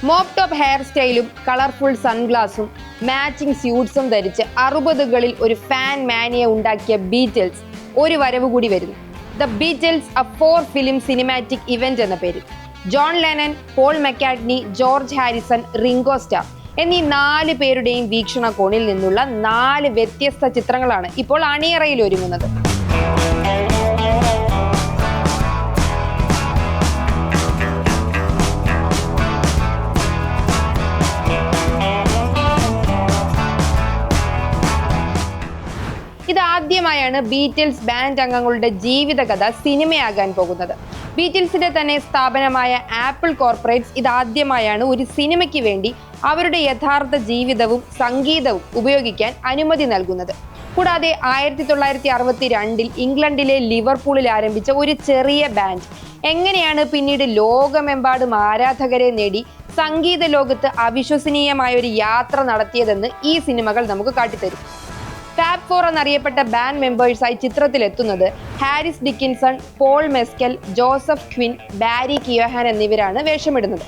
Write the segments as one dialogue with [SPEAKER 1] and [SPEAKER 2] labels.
[SPEAKER 1] Mop top hair സ്റ്റൈലും colourful സൺഗ്ലാസും matching സ്യൂട്ട്സും ധരിച്ച് 60കളിൽ ഒരു ഫാൻ മാനിയ ഉണ്ടാക്കിയ ബീറ്റിൽസ് ഒരു വരവ് കൂടി വരുന്നു. The Beatles a 4 film cinematic event എന്ന പേരിൽ. John Lennon, Paul McCartney, George Harrison, Ringo Starr എന്നീ 4 പേരുടെയും വീക്ഷണകോണിൽ നിന്നുള്ള 4 വ്യത്യസ്ത ചിത്രങ്ങളാണ് ഇപ്പോൾ അണിയറയിൽ ഒരുങ്ങുന്നത്. ഇതാദ്യമായാണ് ബീറ്റിൽസ് ബാൻഡ് അംഗങ്ങളുടെ ജീവിതകഥ സിനിമയാകാൻ പോകുന്നത്. ബീറ്റിൽസിന്റെ തന്നെ സ്ഥാപനമായ ആപ്പിൾ കോർപ്പറേറ്റ്സ് ഇതാദ്യമായാണ് ഒരു സിനിമയ്ക്ക് വേണ്ടി അവരുടെ യഥാർത്ഥ ജീവിതവും സംഗീതവും ഉപയോഗിക്കാൻ അനുമതി നൽകുന്നത്. കൂടാതെ 1962 ഇംഗ്ലണ്ടിലെ ലിവർപൂളിൽ ആരംഭിച്ച ഒരു ചെറിയ ബാൻഡ് എങ്ങനെയാണ് പിന്നീട് ലോകമെമ്പാടും ആരാധകരെ നേടി സംഗീത ലോകത്ത് അവിശ്വസനീയമായ ഒരു യാത്ര നടത്തിയതെന്ന് ഈ സിനിമകൾ നമുക്ക് കാട്ടിത്തരും. ഫാബ് 4 എന്നറിയപ്പെട്ട ബാൻഡ് മെമ്പേഴ്സായി ചിത്രത്തിലെത്തുന്നത് Harris Dickinson, Paul Mescal, Joseph Quinn, Barry Keoghan എന്നിവരാണ് വേഷമിടുന്നത്.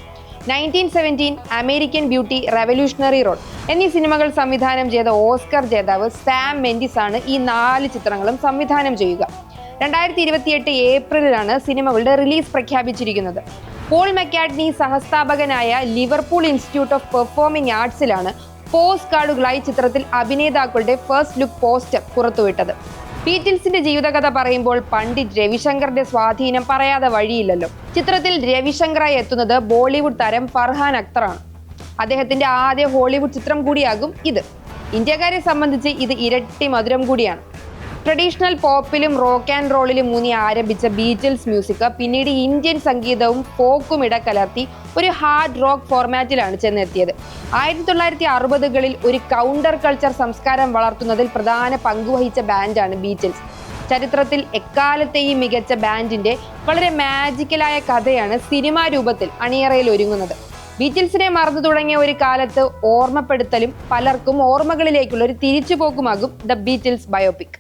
[SPEAKER 1] 1917, അമേരിക്കൻ ബ്യൂട്ടി, റെവല്യൂഷണറി റോഡ് എന്നീ സിനിമകൾ സംവിധാനം ചെയ്ത ഓസ്കർ ജേതാവ് സാം മെൻഡിസ് ആണ് ഈ 4 ചിത്രങ്ങളും സംവിധാനം ചെയ്യുക. 2028 ഏപ്രിലിലാണ് സിനിമകളുടെ റിലീസ് പ്രഖ്യാപിച്ചിരിക്കുന്നത്. പോൾ മെക്കാർട്ട്നി സഹസ്ഥാപകനായ ലിവർപൂൾ ഇൻസ്റ്റിറ്റ്യൂട്ട് ഓഫ് പെർഫോമിംഗ് ആർട്സിലാണ് പോസ്റ്റ് കാർഡുകളായി ചിത്രത്തിൽ അഭിനേതാക്കളുടെ ഫസ്റ്റ് ലുക്ക് പോസ്റ്റർ പുറത്തുവിട്ടത്. ബീറ്റിൽസിന്റെ ജീവിതകഥ പറയുമ്പോൾ പണ്ഡിറ്റ് രവിശങ്കറിന്റെ സ്വാധീനം പറയാതെ വഴിയില്ലല്ലോ. ചിത്രത്തിൽ രവിശങ്കറായി എത്തുന്നത് ബോളിവുഡ് താരം ഫർഹാൻ അക്തറാണ്. അദ്ദേഹത്തിന്റെ ആദ്യ ഹോളിവുഡ് ചിത്രം കൂടിയാകും ഇത്. ഇന്ത്യക്കാരെ സംബന്ധിച്ച് ഇത് ഇരട്ടി മധുരം കൂടിയാണ്. ട്രഡീഷണൽ പോപ്പിലും റോക്ക് ആൻഡ് റോളിലും ഊന്നി ആരംഭിച്ച ബീറ്റിൽസ് മ്യൂസിക് പിന്നീട് ഇന്ത്യൻ സംഗീതവും ഫോക്കും ഇടകലർത്തി ഒരു ഹാർഡ് റോക്ക് ഫോർമാറ്റിലാണ് ചെന്നെത്തിയത്. 1960കളിൽ ഒരു കൗണ്ടർ കൾച്ചർ സംസ്കാരം വളർത്തുന്നതിൽ പ്രധാന പങ്കുവഹിച്ച ബാൻഡാണ് ബീറ്റിൽസ്. ചരിത്രത്തിൽ എക്കാലത്തെയും മികച്ച ബാൻഡിന്റെ വളരെ മാജിക്കലായ കഥയാണ് സിനിമാ രൂപത്തിൽ അണിയറയിൽ ഒരുങ്ങുന്നത്. ബീറ്റിൽസിനെ മറന്നു തുടങ്ങിയ ഒരു കാലത്ത് ഓർമ്മപ്പെടുത്തലും പലർക്കും ഓർമ്മകളിലേക്കുള്ള ഒരു തിരിച്ചുപോക്കുമാകും ദ ബീറ്റിൽസ് ബയോപിക്.